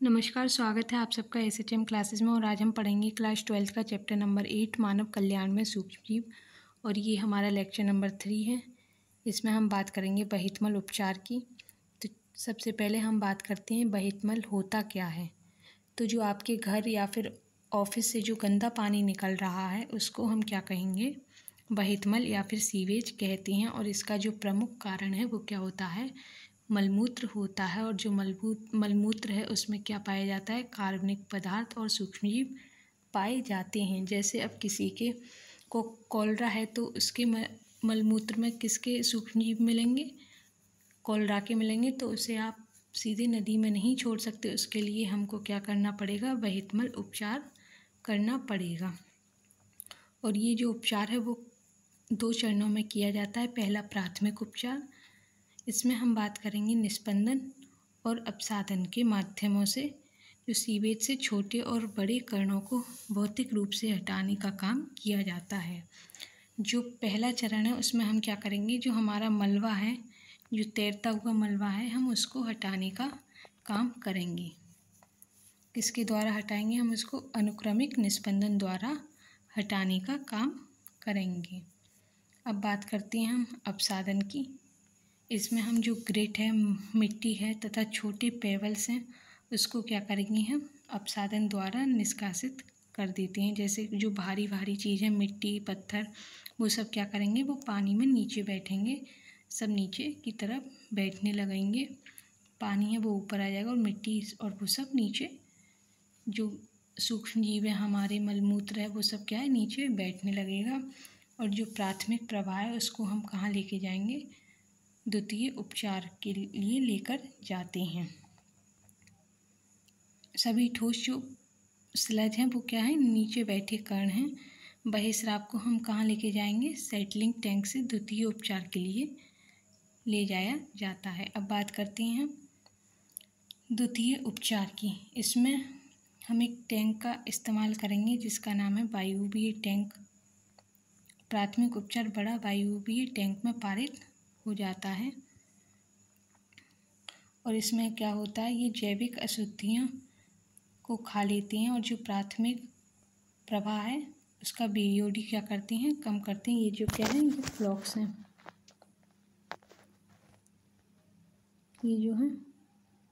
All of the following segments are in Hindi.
नमस्कार, स्वागत है आप सबका एसएचएम क्लासेस में। और आज हम पढ़ेंगे क्लास 12 का चैप्टर नंबर 8 मानव कल्याण में सूक्ष्मजीव। और ये हमारा लेक्चर नंबर 3 है। इसमें हम बात करेंगे बहिर्मल उपचार की। तो सबसे पहले हम बात करते हैं बहिर्मल होता क्या है। तो जो आपके घर या फिर ऑफिस से जो गंदा पानी निकल रहा है उसको हम क्या कहेंगे, बहिर्मल या फिर सीवेज कहते हैं। और इसका जो प्रमुख कारण है वो क्या होता है, मलमूत्र होता है। और जो मलमूत्र है उसमें क्या पाया जाता है, कार्बनिक पदार्थ और सूक्ष्मजीव पाए जाते हैं। जैसे अब किसी के को कॉलरा है तो उसके मलमूत्र में किसके सूक्ष्मजीव मिलेंगे, कॉलरा के मिलेंगे। तो उसे आप सीधे नदी में नहीं छोड़ सकते, उसके लिए हमको क्या करना पड़ेगा, बहिर्मल उपचार करना पड़ेगा। और ये जो उपचार है वो 2 चरणों में किया जाता है। पहला प्राथमिक उपचार, इसमें हम बात करेंगे निस्पंदन और अपसादन के माध्यमों से जो सीवेज से छोटे और बड़े कणों को भौतिक रूप से हटाने का काम किया जाता है। जो पहला चरण है उसमें हम क्या करेंगे, जो हमारा मलबा है, जो तैरता हुआ मलबा है, हम उसको हटाने का काम करेंगे। किसके द्वारा हटाएंगे, हम उसको अनुक्रमिक निस्पंदन द्वारा हटाने का काम करेंगे। अब बात करते हैं हम अपसादन की। इसमें हम जो ग्रेट है, मिट्टी है तथा छोटे पेबल्स हैं, उसको क्या करेंगे, हम अपसादन द्वारा निष्कासित कर देते हैं। जैसे जो भारी भारी चीज़ है, मिट्टी पत्थर, वो सब क्या करेंगे, वो पानी में नीचे बैठेंगे, सब नीचे की तरफ बैठने लगेंगे। पानी है वो ऊपर आ जाएगा और मिट्टी और वो सब नीचे, जो सूक्ष्म जीव है हमारे मलमूत्र है वो सब क्या है, नीचे बैठने लगेगा। और जो प्राथमिक प्रवाह है उसको हम कहाँ लेके जाएंगे, द्वितीय उपचार के लिए लेकर जाते हैं। सभी ठोस जो स्लज हैं वो क्या है, नीचे बैठे कण हैं। बहिस्राव को हम कहाँ लेके जाएंगे, सेटलिंग टैंक से द्वितीय उपचार के लिए ले जाया जाता है। अब बात करते हैं हम द्वितीय उपचार की। इसमें हम एक टैंक का इस्तेमाल करेंगे जिसका नाम है वायुवीय टैंक। प्राथमिक उपचार बड़ा वायुवीय टैंक में पारित हो जाता है। और इसमें क्या होता है, ये जैविक अशुद्धियाँ को खा लेते हैं और जो प्राथमिक प्रवाह है उसका बीओडी क्या करते हैं, कम करते हैं। ये जो क्या है, ये फ्लॉक्स हैं, ये जो है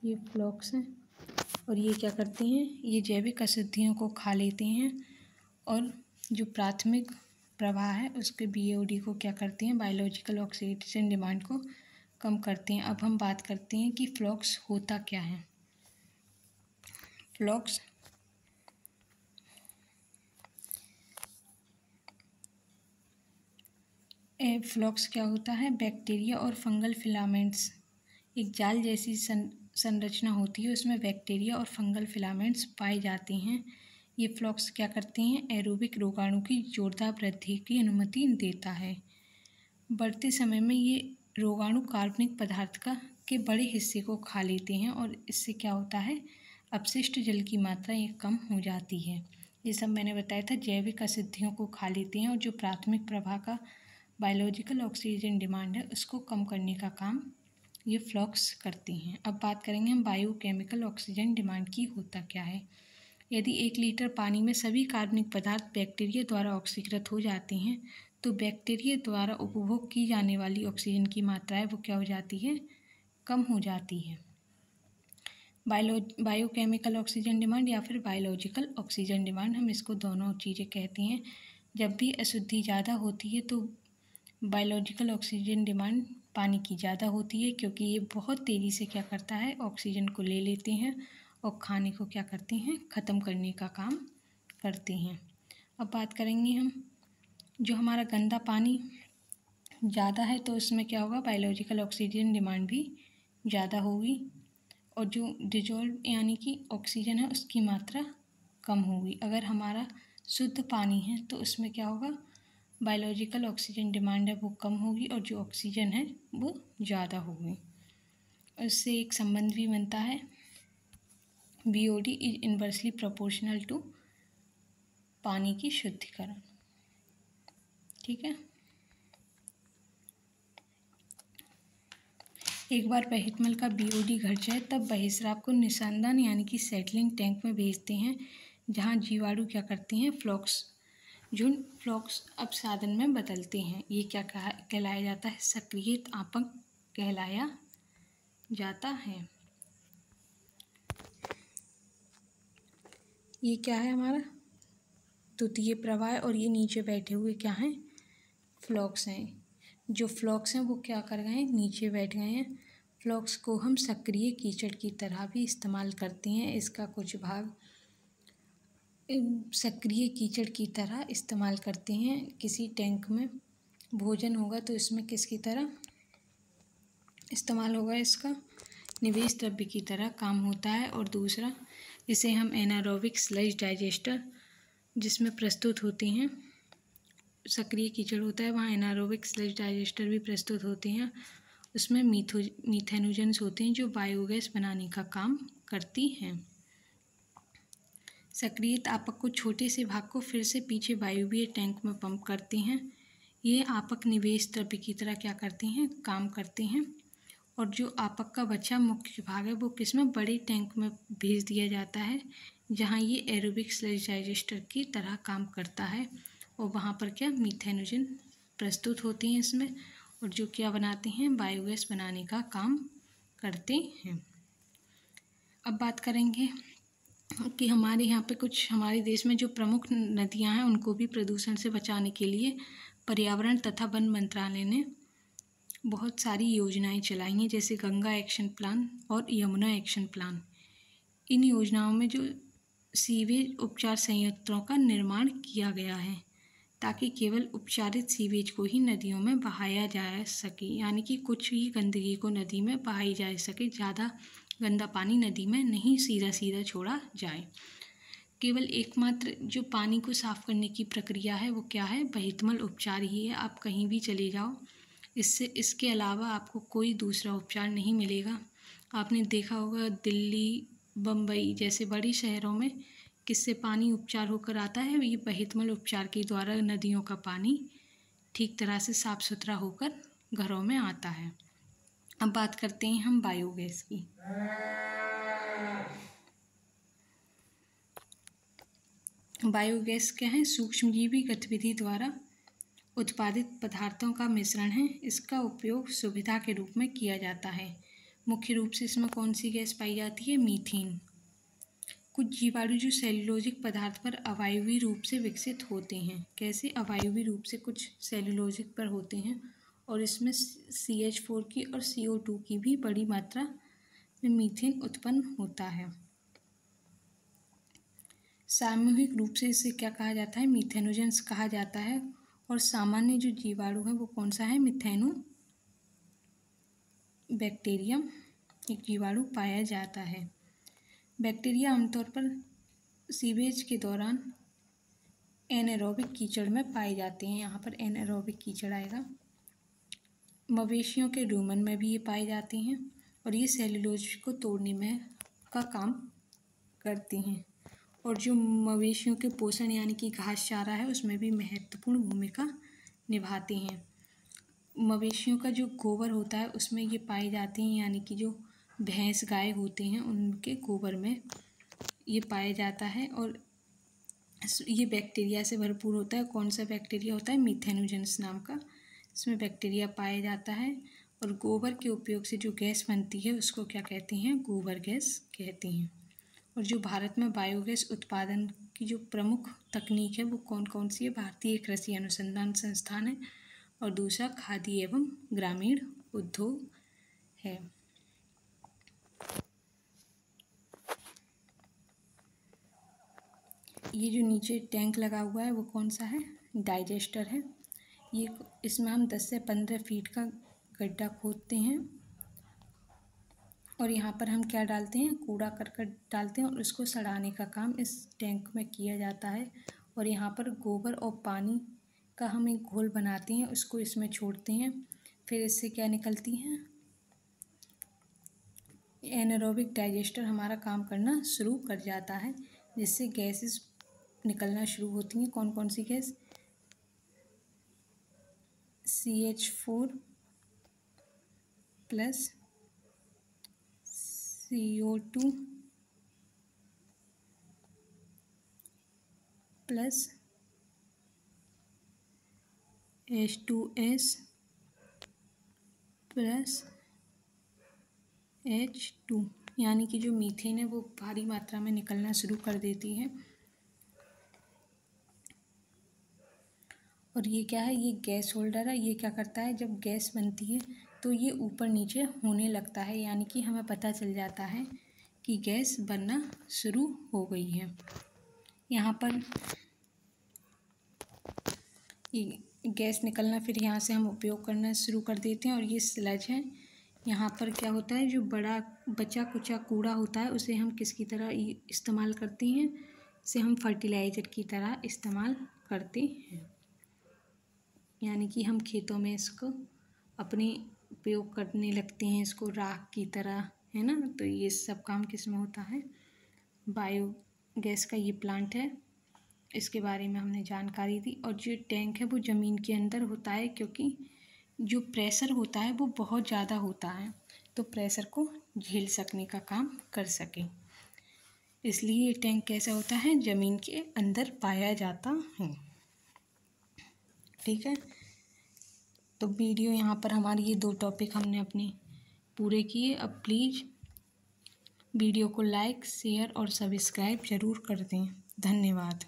ये फ्लॉक्स हैं। और ये क्या करते हैं, ये जैविक अशुद्धियों को खा लेते हैं और जो प्राथमिक प्रवाह है उसके बीओडी को क्या करते हैं, बायोलॉजिकल ऑक्सीडेशन डिमांड को कम करते हैं। अब हम बात करते हैं कि फ्लॉक्स होता क्या है। फ्लॉक्स क्या होता है, बैक्टीरिया और फंगल फिलामेंट्स, एक जाल जैसी संरचना होती है, उसमें बैक्टीरिया और फंगल फिलामेंट्स पाए जाते हैं। ये फ्लॉक्स क्या करते हैं, एरोबिक रोगाणु की जोरदार वृद्धि की अनुमति देता है। बढ़ते समय में ये रोगाणु कार्बनिक पदार्थ के बड़े हिस्से को खा लेते हैं और इससे क्या होता है, अपशिष्ट जल की मात्रा ये कम हो जाती है। ये सब मैंने बताया था, जैविक अशुद्धियों को खा लेते हैं और जो प्राथमिक प्रवाह का बायोलॉजिकल ऑक्सीजन डिमांड है उसको कम करने का काम ये फ्लॉक्स करते हैं। अब बात करेंगे हम बायोकेमिकल ऑक्सीजन डिमांड की, होता क्या है। यदि 1 लीटर पानी में सभी कार्बनिक पदार्थ बैक्टीरिया द्वारा ऑक्सीकृत हो जाते हैं तो बैक्टीरिया द्वारा उपभोग की जाने वाली ऑक्सीजन की मात्रा है वो क्या हो जाती है, कम हो जाती है। बायोकेमिकल ऑक्सीजन डिमांड या फिर बायोलॉजिकल ऑक्सीजन डिमांड, हम इसको दोनों चीज़ें कहते हैं। जब भी अशुद्धि ज़्यादा होती है तो बायोलॉजिकल ऑक्सीजन डिमांड पानी की ज़्यादा होती है, क्योंकि ये बहुत तेज़ी से क्या करता है, ऑक्सीजन को ले लेते हैं और खाने को क्या करते हैं, ख़त्म करने का काम करते हैं। अब बात करेंगे हम, जो हमारा गंदा पानी ज़्यादा है तो उसमें क्या होगा, बायोलॉजिकल ऑक्सीजन डिमांड भी ज़्यादा होगी और जो डिजॉल्व यानी कि ऑक्सीजन है उसकी मात्रा कम होगी। अगर हमारा शुद्ध पानी है तो उसमें क्या होगा, बायोलॉजिकल ऑक्सीजन डिमांड है वो कम होगी और जो ऑक्सीजन है वो ज़्यादा होगी। इससे एक संबंध भी बनता है, BOD is inversely proportional to पानी की शुद्धिकरण। ठीक है। एक बार बहितमल का बीओडी घट जाए तब बहिस्राव को निस्सारदान यानी कि सेटलिंग टैंक में भेजते हैं, जहाँ जीवाणु क्या करते हैं, फ्लॉक्स झुंड फ्लॉक्स अपसादन में बदलते हैं। ये क्या कहलाया जाता है, सक्रियत आपक कहलाया जाता है। ये क्या है हमारा द्वितीय प्रवाह और ये नीचे बैठे हुए क्या हैं, फ्लॉक्स हैं। जो फ्लॉक्स हैं वो क्या कर गए हैं, नीचे बैठ गए हैं। फ्लॉक्स को हम सक्रिय कीचड़ की तरह भी इस्तेमाल करते हैं। इसका कुछ भाग सक्रिय कीचड़ की तरह इस्तेमाल करते हैं। किसी टैंक में भोजन होगा तो इसमें किसकी तरह इस्तेमाल होगा, इसका निवेश द्रव्य की तरह काम होता है। और दूसरा, इसे हम एनारोबिक स्लज डाइजेस्टर जिसमें प्रस्तुत होते हैं, सक्रिय कीचड़ होता है वहाँ एनारोबिक स्लज डाइजेस्टर भी प्रस्तुत होते हैं। उसमें मीथेनोजेंस होते हैं जो बायोगैस बनाने का काम करती हैं। सक्रिय आपक को छोटे से भाग को फिर से पीछे वायवीय टैंक में पंप करते हैं। ये आपक निवेश द्रव्य की तरह क्या करते हैं, काम करते हैं। और जो आपक का बचा मुख्य भाग है वो किसमें, बड़े टैंक में भेज दिया जाता है, जहाँ ये एरोबिक स्लज डाइजेस्टर की तरह काम करता है। और वहाँ पर क्या मीथेनोजन प्रस्तुत होते हैं इसमें, और जो क्या बनाते हैं, बायोगैस बनाने का काम करते हैं। अब बात करेंगे कि हमारे यहाँ पे कुछ हमारे देश में जो प्रमुख नदियाँ हैं उनको भी प्रदूषण से बचाने के लिए पर्यावरण तथा वन मंत्रालय ने बहुत सारी योजनाएं चलाई हैं, जैसे गंगा एक्शन प्लान और यमुना एक्शन प्लान। इन योजनाओं में जो सीवेज उपचार संयंत्रों का निर्माण किया गया है, ताकि केवल उपचारित सीवेज को ही नदियों में बहाया जा सके, यानी कि कुछ ही गंदगी को नदी में बहाई जा सके, ज़्यादा गंदा पानी नदी में नहीं सीधा सीधा छोड़ा जाए। केवल एकमात्र जो पानी को साफ करने की प्रक्रिया है वो क्या है, बहितमल उपचार ही है। आप कहीं भी चले जाओ, इसके अलावा आपको कोई दूसरा उपचार नहीं मिलेगा। आपने देखा होगा दिल्ली, बम्बई जैसे बड़े शहरों में किससे पानी उपचार होकर आता है, ये बहितमल उपचार के द्वारा नदियों का पानी ठीक तरह से साफ सुथरा होकर घरों में आता है। अब बात करते हैं हम बायोगैस की। बायोगैस क्या है, सूक्ष्मजीवी गतिविधि द्वारा उत्पादित पदार्थों का मिश्रण है। इसका उपयोग सुविधा के रूप में किया जाता है। मुख्य रूप से इसमें कौन सी गैस पाई जाती है, मीथेन। कुछ जीवाणु जो सेल्यूलोजिक पदार्थ पर अवायवीय रूप से विकसित होते हैं। कैसे, अवायवीय रूप से कुछ सेल्यूलोजिक पर होते हैं, और इसमें CH4 की और CO2 की भी बड़ी मात्रा में मीथेन उत्पन्न होता है। सामूहिक रूप से इसे क्या कहा जाता है, मीथेनोजेंस कहा जाता है। और सामान्य जो जीवाणु है वो कौन सा है, मिथेनो बैक्टीरियम एक जीवाणु पाया जाता है। बैक्टीरिया आमतौर पर सीवेज के दौरान एनारोबिक कीचड़ में पाए जाते हैं। यहाँ पर एनारोबिक कीचड़ आएगा। मवेशियों के रूमन में भी ये पाए जाते हैं, और ये सेल्यूलोज को तोड़ने में का काम करते हैं। और जो मवेशियों के पोषण यानी कि घास चारा है उसमें भी महत्वपूर्ण भूमिका निभाते हैं। मवेशियों का जो गोबर होता है उसमें ये पाए जाते हैं, यानी कि जो भैंस गाय होते हैं उनके गोबर में ये पाया जाता है। और ये बैक्टीरिया से भरपूर होता है। कौन सा बैक्टीरिया होता है, मीथेनोजेंस नाम का, इसमें बैक्टीरिया पाया जाता है। और गोबर के उपयोग से जो गैस बनती है उसको क्या कहते हैं, गोबर गैस कहते हैं। और जो भारत में बायोगैस उत्पादन की जो प्रमुख तकनीक है वो कौन कौन सी है, भारतीय कृषि अनुसंधान संस्थान है, और दूसरा खादी एवं ग्रामीण उद्योग है। ये जो नीचे टैंक लगा हुआ है वो कौन सा है, डाइजेस्टर है। ये इसमें हम 10 से 15 फीट का गड्ढा खोदते हैं, और यहाँ पर हम क्या डालते हैं, कूड़ा करकट डालते हैं, और उसको सड़ाने का काम इस टैंक में किया जाता है। और यहाँ पर गोबर और पानी का हम एक घोल बनाते हैं, उसको इसमें छोड़ते हैं। फिर इससे क्या निकलती हैं, एनारोबिक डाइजेस्टर हमारा काम करना शुरू कर जाता है, जिससे गैसेस निकलना शुरू होती हैं। कौन कौन सी gas, CH4 plus CO2 plus H2S plus H2, यानी कि जो मीथेन है वो भारी मात्रा में निकलना शुरू कर देती है। और ये क्या है, ये गैस होल्डर है। ये क्या करता है, जब गैस बनती है तो ये ऊपर नीचे होने लगता है, यानी कि हमें पता चल जाता है कि गैस बनना शुरू हो गई है। यहाँ पर ये गैस निकलना, फिर यहाँ से हम उपयोग करना शुरू कर देते हैं। और ये स्लज है। यहाँ पर क्या होता है, जो बड़ा बचा कुचा कूड़ा होता है उसे हम किसकी तरह इस्तेमाल करते हैं, इसे हम फर्टिलाइज़र की तरह इस्तेमाल करते हैं। यानी कि हम खेतों में इसको अपने उपयोग करने लगते हैं, इसको राख की तरह, है ना। तो ये सब काम किस में होता है, बायोगैस का ये प्लांट है, इसके बारे में हमने जानकारी दी। और जो टैंक है वो ज़मीन के अंदर होता है, क्योंकि जो प्रेशर होता है वो बहुत ज़्यादा होता है, तो प्रेशर को झेल सकने का काम कर सके, इसलिए ये टैंक कैसा होता है, ज़मीन के अंदर पाया जाता है। ठीक है, तो वीडियो यहाँ पर हमारी ये 2 टॉपिक हमने अपने पूरे किए। अब प्लीज़ वीडियो को लाइक, शेयर और सब्सक्राइब ज़रूर कर दें। धन्यवाद।